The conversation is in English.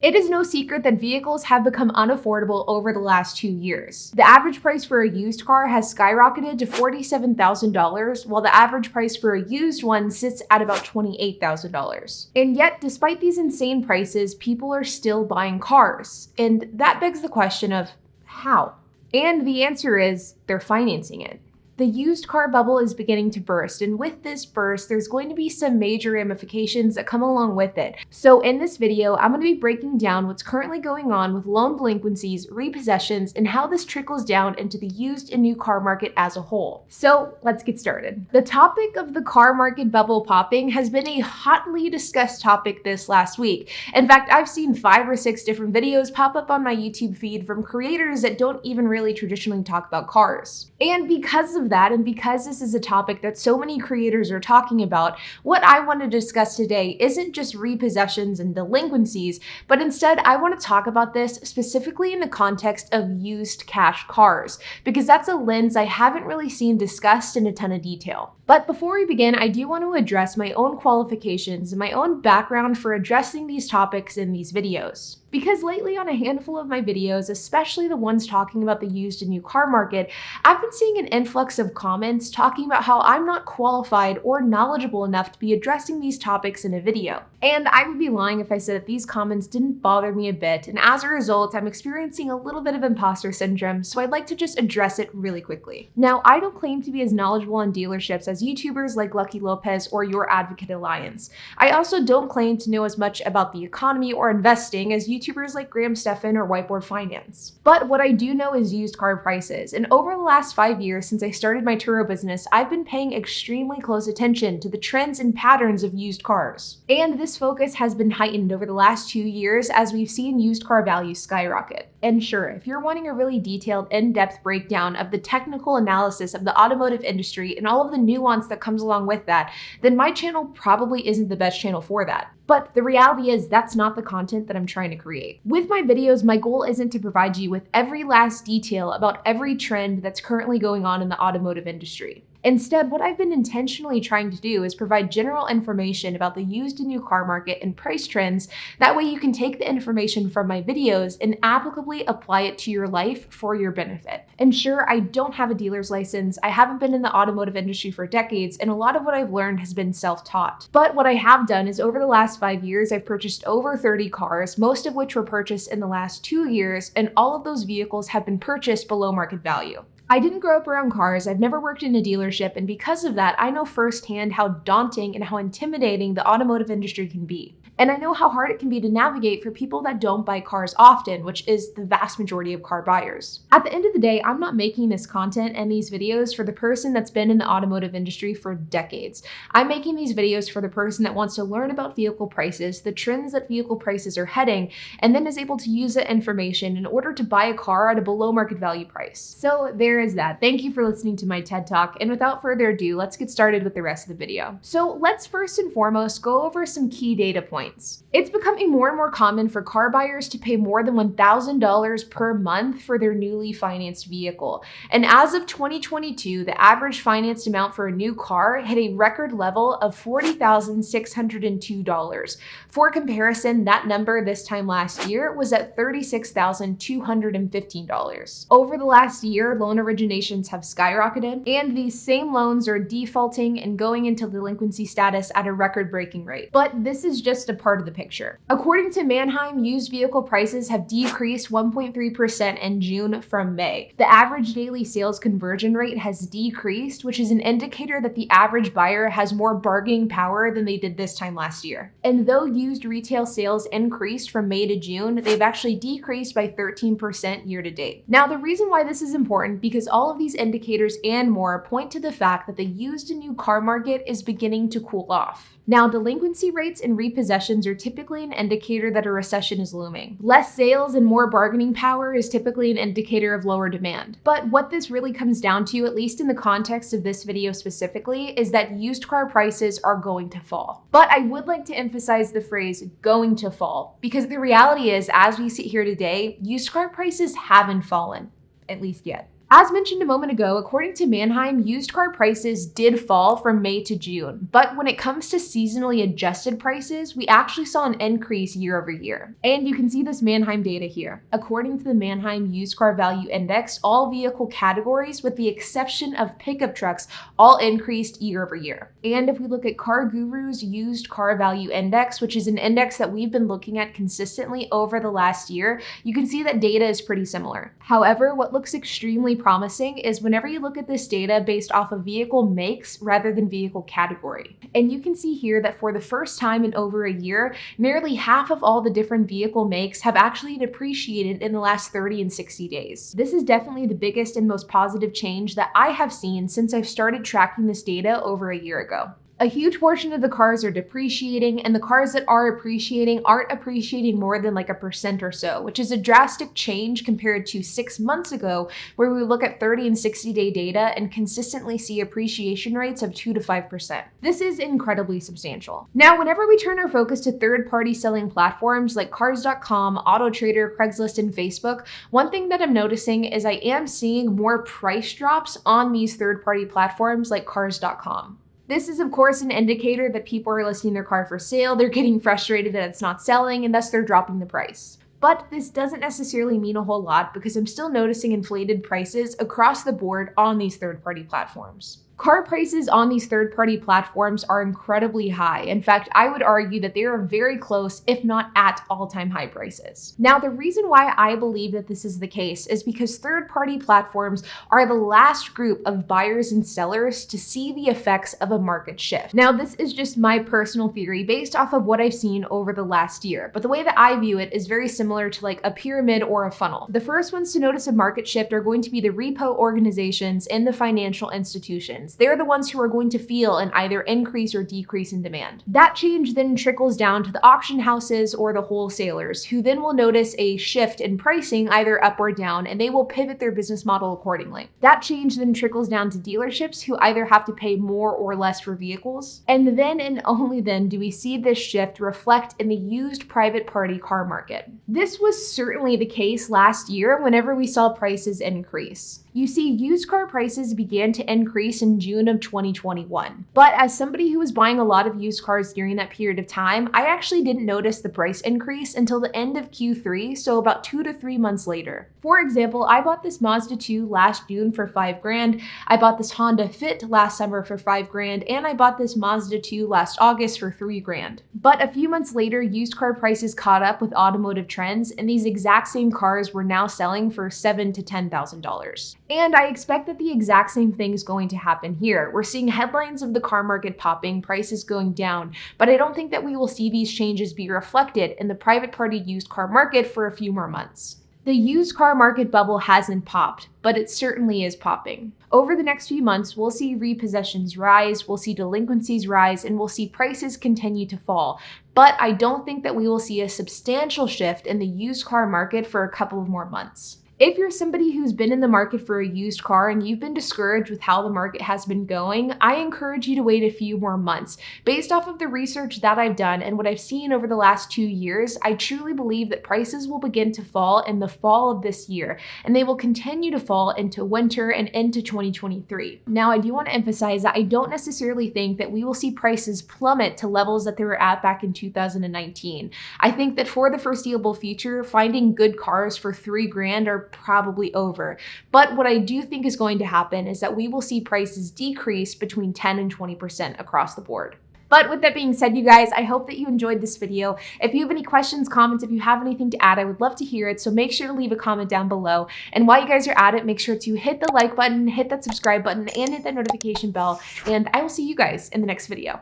It is no secret that vehicles have become unaffordable over the last 2 years. The average price for a used car has skyrocketed to $47,000, while the average price for a used one sits at about $28,000. And yet, despite these insane prices, people are still buying cars. And that begs the question of how? And the answer is they're financing it. The used car bubble is beginning to burst, and with this burst, there's going to be some major ramifications that come along with it. So in this video, I'm going to be breaking down what's currently going on with loan delinquencies, repossessions, and how this trickles down into the used and new car market as a whole. So let's get started. The topic of the car market bubble popping has been a hotly discussed topic this last week. In fact, I've seen 5 or 6 different videos pop up on my YouTube feed from creators that don't even really traditionally talk about cars. And because of that, and because this is a topic that so many creators are talking about, what I want to discuss today isn't just repossessions and delinquencies, but instead I want to talk about this specifically in the context of used cash cars, because that's a lens I haven't really seen discussed in a ton of detail. But before we begin, I do want to address my own qualifications and my own background for addressing these topics in these videos. Because lately on a handful of my videos, especially the ones talking about the used and new car market, I've been seeing an influx of comments talking about how I'm not qualified or knowledgeable enough to be addressing these topics in a video. And I would be lying if I said that these comments didn't bother me a bit, and as a result, I'm experiencing a little bit of imposter syndrome, so I'd like to just address it really quickly. Now, I don't claim to be as knowledgeable on dealerships as YouTubers like Lucky Lopez or Your Advocate Alliance. I also don't claim to know as much about the economy or investing as YouTubers like Graham Stephan or Whiteboard Finance. But what I do know is used car prices, and over the last 5 years since I started my Turo business, I've been paying extremely close attention to the trends and patterns of used cars. And this focus has been heightened over the last 2 years as we've seen used car values skyrocket. And sure, if you're wanting a really detailed, in-depth breakdown of the technical analysis of the automotive industry and all of the nuance that comes along with that, then my channel probably isn't the best channel for that. But the reality is that's not the content that I'm trying to create. With my videos, my goal isn't to provide you with every last detail about every trend that's currently going on in the automotive industry. Instead, what I've been intentionally trying to do is provide general information about the used and new car market and price trends. That way you can take the information from my videos and applicably apply it to your life for your benefit. And sure, I don't have a dealer's license, I haven't been in the automotive industry for decades, and a lot of what I've learned has been self-taught. But what I have done is over the last 5 years, I've purchased over 30 cars, most of which were purchased in the last 2 years, and all of those vehicles have been purchased below market value. I didn't grow up around cars, I've never worked in a dealership, and because of that, I know firsthand how daunting and how intimidating the automotive industry can be. And I know how hard it can be to navigate for people that don't buy cars often, which is the vast majority of car buyers. At the end of the day, I'm not making this content and these videos for the person that's been in the automotive industry for decades. I'm making these videos for the person that wants to learn about vehicle prices, the trends that vehicle prices are heading, and then is able to use that information in order to buy a car at a below market value price. So there is that. Thank you for listening to my TED Talk, and without further ado, let's get started with the rest of the video. So let's first and foremost go over some key data points. It's becoming more and more common for car buyers to pay more than $1,000 per month for their newly financed vehicle. And as of 2022, the average financed amount for a new car hit a record level of $40,602. For comparison, that number this time last year was at $36,215. Over the last year, loan originations have skyrocketed, and these same loans are defaulting and going into delinquency status at a record-breaking rate. But this is just a part of the picture. According to Manheim, used vehicle prices have decreased 1.3% in June from May. The average daily sales conversion rate has decreased, which is an indicator that the average buyer has more bargaining power than they did this time last year. And though used retail sales increased from May to June, they've actually decreased by 13% year to date. Now, the reason why this is important because all of these indicators and more point to the fact that the used and new car market is beginning to cool off. Now, delinquency rates and repossessions are typically an indicator that a recession is looming. Less sales and more bargaining power is typically an indicator of lower demand. But what this really comes down to, at least in the context of this video specifically, is that used car prices are going to fall. But I would like to emphasize the phrase going to fall, because the reality is, as we sit here today, used car prices haven't fallen, at least yet. As mentioned a moment ago, according to Manheim, used car prices did fall from May to June, but when it comes to seasonally adjusted prices, we actually saw an increase year over year. And you can see this Manheim data here. According to the Manheim Used Car Value Index, all vehicle categories, with the exception of pickup trucks, all increased year over year. And if we look at Car Guru's Used Car Value Index, which is an index that we've been looking at consistently over the last year, you can see that data is pretty similar. However, what looks extremely promising is whenever you look at this data based off of vehicle makes rather than vehicle category. And you can see here that for the first time in over a year, nearly half of all the different vehicle makes have actually depreciated in the last 30 and 60 days. This is definitely the biggest and most positive change that I have seen since I've started tracking this data over a year ago. A huge portion of the cars are depreciating, and the cars that are appreciating aren't appreciating more than like 1% or so, which is a drastic change compared to 6 months ago, where we look at 30 and 60-day data and consistently see appreciation rates of 2 to 5%. This is incredibly substantial. Now, whenever we turn our focus to third-party selling platforms like Cars.com, AutoTrader, Craigslist, and Facebook, one thing that I'm noticing is I am seeing more price drops on these third-party platforms like Cars.com. This is, of course, an indicator that people are listing their car for sale, they're getting frustrated that it's not selling, and thus they're dropping the price. But this doesn't necessarily mean a whole lot because I'm still noticing inflated prices across the board on these third-party platforms. Car prices on these third-party platforms are incredibly high. In fact, I would argue that they are very close, if not at all-time high prices. Now, the reason why I believe that this is the case is because third-party platforms are the last group of buyers and sellers to see the effects of a market shift. Now, this is just my personal theory based off of what I've seen over the last year, but the way that I view it is very similar to like a pyramid or a funnel. The first ones to notice a market shift are going to be the repo organizations and the financial institutions. They're the ones who are going to feel an either increase or decrease in demand. That change then trickles down to the auction houses or the wholesalers, who then will notice a shift in pricing either up or down, and they will pivot their business model accordingly. That change then trickles down to dealerships, who either have to pay more or less for vehicles. And then and only then do we see this shift reflect in the used private party car market. This was certainly the case last year whenever we saw prices increase. You see, used car prices began to increase in June of 2021. But as somebody who was buying a lot of used cars during that period of time, I actually didn't notice the price increase until the end of Q3, so about 2 to 3 months later. For example, I bought this Mazda 2 last June for $5,000, I bought this Honda Fit last summer for $5,000, and I bought this Mazda 2 last August for $3,000. But a few months later, used car prices caught up with automotive trends, and these exact same cars were now selling for $7,000 to $10,000. And I expect that the exact same thing is going to happen here. We're seeing headlines of the car market popping, prices going down, but I don't think that we will see these changes be reflected in the private party used car market for a few more months. The used car market bubble hasn't popped, but it certainly is popping. Over the next few months, we'll see repossessions rise, we'll see delinquencies rise, and we'll see prices continue to fall. But I don't think that we will see a substantial shift in the used car market for a couple of more months. If you're somebody who's been in the market for a used car and you've been discouraged with how the market has been going, I encourage you to wait a few more months. Based off of the research that I've done and what I've seen over the last 2 years, I truly believe that prices will begin to fall in the fall of this year, and they will continue to fall into winter and into 2023. Now, I do want to emphasize that I don't necessarily think that we will see prices plummet to levels that they were at back in 2019. I think that for the foreseeable future, finding good cars for $3,000 are probably over. But what I do think is going to happen is that we will see prices decrease between 10 and 20% across the board. But with that being said, you guys, I hope that you enjoyed this video. If you have any questions, comments, if you have anything to add, I would love to hear it. So make sure to leave a comment down below. And while you guys are at it, make sure to hit the like button, hit that subscribe button, and hit that notification bell. And I will see you guys in the next video.